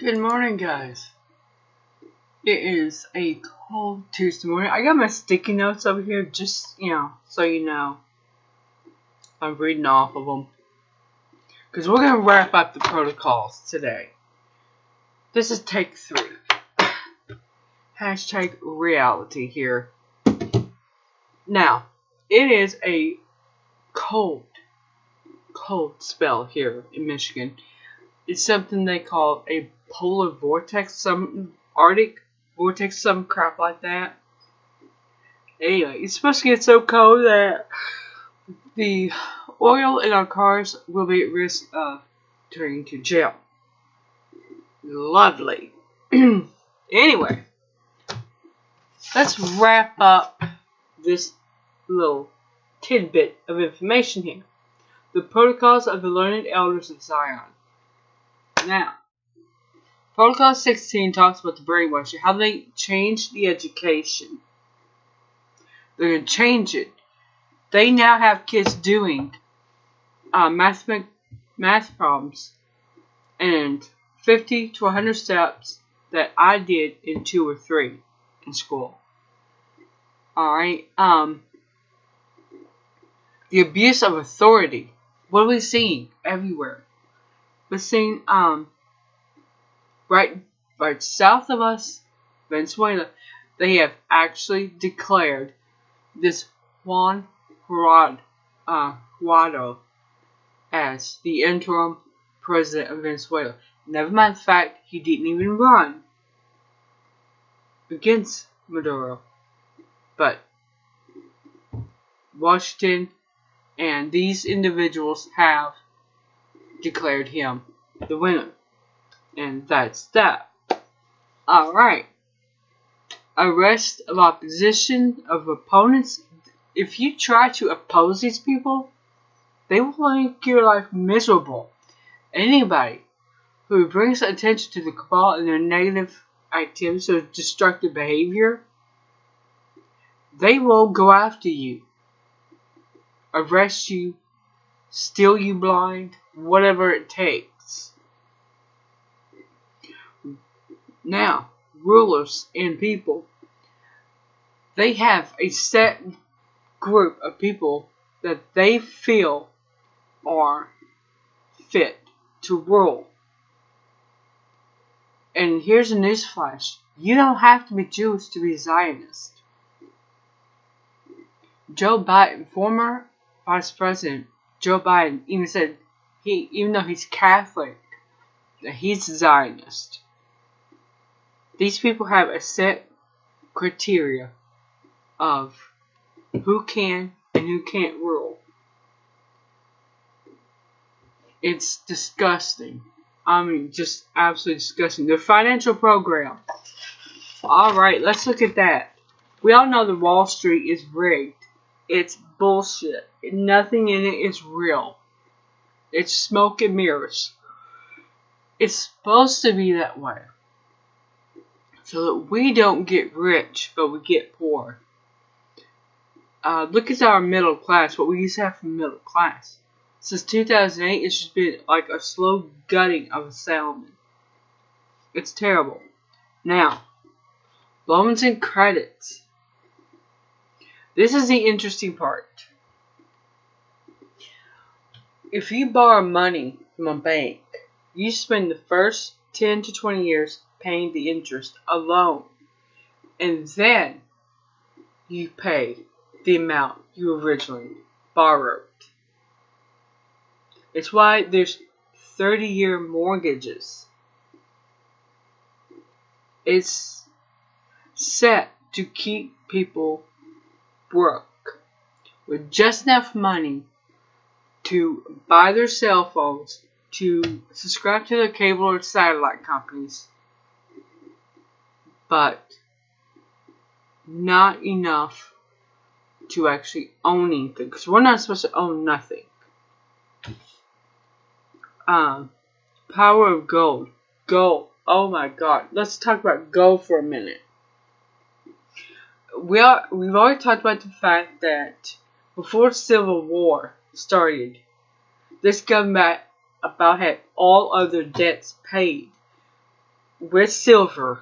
Good morning, guys. It is a cold Tuesday morning. I got my sticky notes over here, just, so you know. I'm reading off of them. Because we're going to wrap up the protocols today. This is take 3. Hashtag reality here. Now, it is a cold spell here in Michigan. It's something they call a polar vortex, some Arctic vortex, some crap like that. Anyway, it's supposed to get so cold that the oil in our cars will be at risk of turning to gel. Lovely. Anyway, let's wrap up this little tidbit of information here. The protocols of the learned elders of Zion. Now, Protocol 16 talks about the brainwashing, how they changed the education. They're going to change it. They now have kids doing math problems and 50 to 100 steps that I did in 2 or 3 in school. Alright, the abuse of authority. What are we seeing everywhere? We're seeing, right south of us, Venezuela, they have actually declared this Juan Guaido as the interim president of Venezuela. Never mind the fact he didn't even run against Maduro. But Washington and these individuals have declared him the winner. And that's that. Alright. Arrest of opposition of opponents. If you try to oppose these people, they will make your life miserable. Anybody who brings attention to the cabal and their negative activities or destructive behavior, they will go after you. Arrest you, steal you blind, whatever it takes. Now, rulers and people, they have a set group of people that they feel are fit to rule. And here's a newsflash. You don't have to be Jewish to be Zionist. Joe Biden, former Vice President Joe Biden, even said, even though he's Catholic, that he's a Zionist. These people have a set criteria of who can and who can't rule. It's disgusting. I mean, just absolutely disgusting. Their financial program. Alright, let's look at that. We all know that Wall Street is rigged. It's bullshit. Nothing in it is real. It's smoke and mirrors. It's supposed to be that way, so that we don't get rich, but we get poor. Look at our middle class, what we used to have from middle class. Since 2008, it's just been like a slow gutting of a salmon. It's terrible. Now, loans and credits. This is the interesting part. If you borrow money from a bank, you spend the first 10 to 20 years paying the interest alone. And then you pay the amount you originally borrowed. It's why there's 30-year mortgages. It's set to keep people broke with just enough money to buy their cell phones, to subscribe to their cable or satellite companies, but not enough to actually own anything, because we're not supposed to own nothing. Power of gold. Gold. Oh my god. Let's talk about gold for a minute. We've already talked about the fact that before Civil War started, this government about had all other debts paid. with silver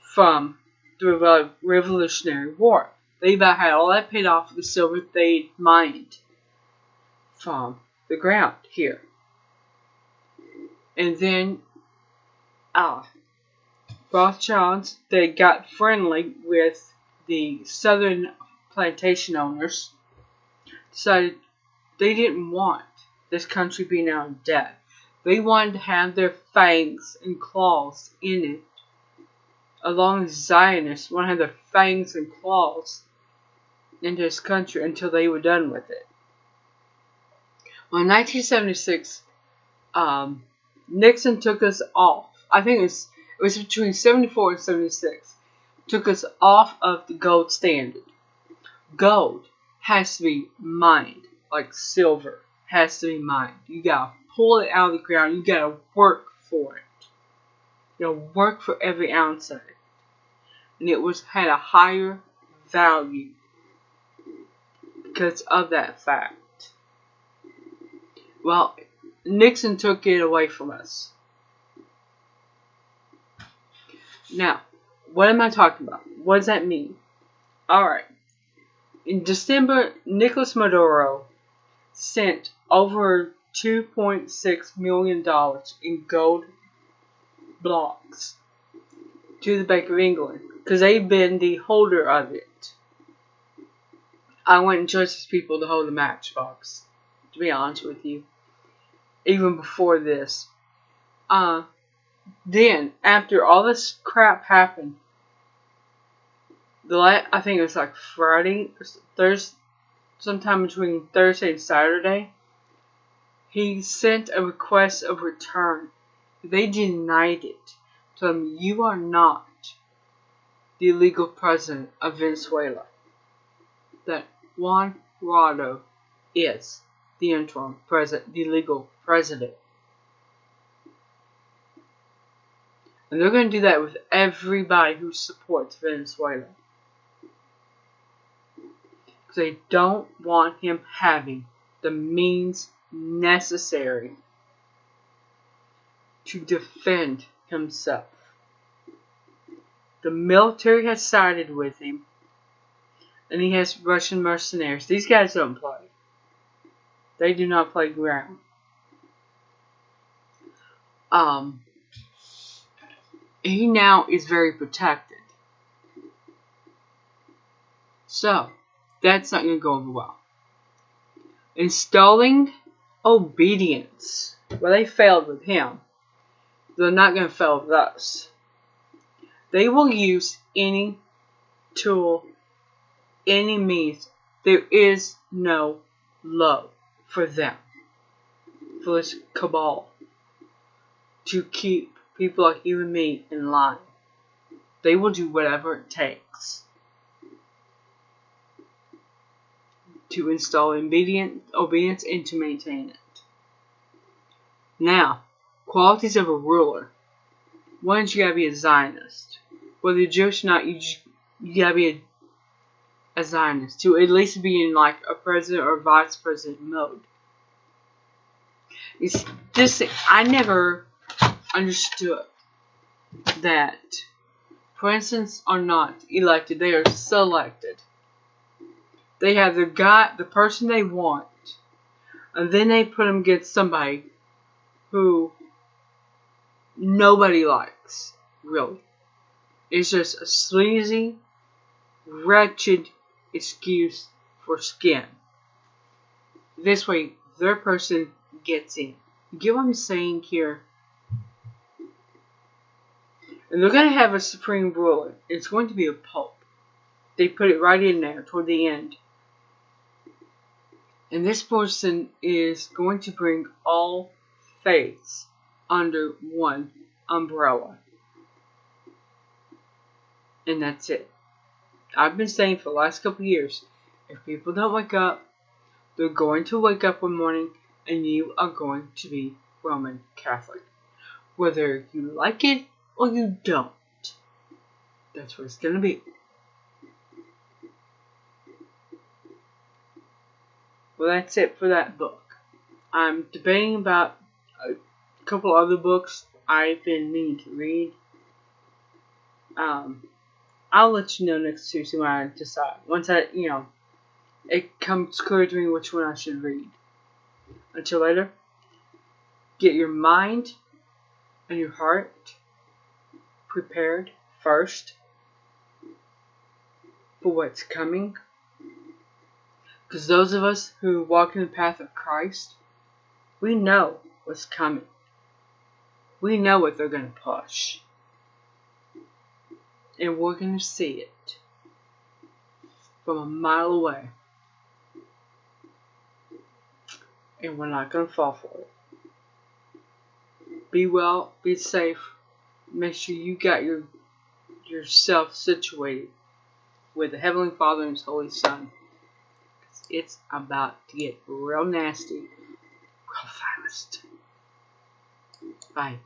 from the Revolutionary War. They about had all that paid off with the silver they mined from the ground here. And then Rothschilds, they got friendly with the southern plantation owners, decided they didn't want this country being out of debt. They wanted to have their fangs and claws in it, along with Zionists want to have their fangs and claws into this country until they were done with it. Well, in 1976, Nixon took us off. I think it was between 74 and 76. Took us off of the gold standard. Gold has to be mined, like silver has to be mined. You gotta pull it out of the ground. You gotta work for it. You gotta work for every ounce of it. And it had a higher value because of that fact. Well, Nixon took it away from us. Now, what am I talking about? What does that mean? Alright. In December, Nicolas Maduro sent over $2.6 million in gold blocks to the Bank of England because they've been the holder of it. I wouldn't trust these people to hold the matchbox, to be honest with you. Even before this. Then, after all this crap happened, I think it was like Friday, Thursday, sometime between Thursday and Saturday, he sent a request of return. They denied it. Told him, you are not the legal president of Venezuela. That Juan Guaido is the interim president, the legal president. And they're going to do that with everybody who supports Venezuela. Because they don't want him having the means necessary to defend himself. The military has sided with him. And he has Russian mercenaries. These guys don't play. They do not play ground. He now is very protected. So, that's not going to go over well. Instilling Obedience. Well, they failed with him. They're not going to fail with us. They will use any tool, any means. There is no love for them. For this cabal. To keep people like you and me in line. They will do whatever it takes to install obedience and to maintain it. Now, qualities of a ruler. One is you gotta be a Zionist. Whether you're Jewish or not, you gotta be a Zionist. To at least be in like a president or vice president mode. It's just, I never understood that presidents are not elected, they are selected. They have the person they want, and then they put them against somebody who nobody likes, really. It's just a sleazy, wretched excuse for skin. This way, their person gets in. You get what I'm saying here? And they're going to have a supreme ruler. It's going to be a pope. They put it right in there toward the end. And this person is going to bring all faiths under one umbrella. And that's it. I've been saying for the last couple of years, if people don't wake up, they're going to wake up one morning and you are going to be Roman Catholic. Whether you like it or you don't. That's what it's going to be. Well, that's it for that book. I'm debating about a couple other books I've been meaning to read. I'll let you know next Tuesday when I decide. Once it comes clear to me which one I should read. Until later, get your mind and your heart prepared first for what's coming. Because those of us who walk in the path of Christ, we know what's coming. We know what they're going to push. And we're going to see it from a mile away. And we're not going to fall for it. Be well, be safe. Make sure you got yourself situated with the Heavenly Father and His Holy Son. It's about to get real nasty, real fast. Bye.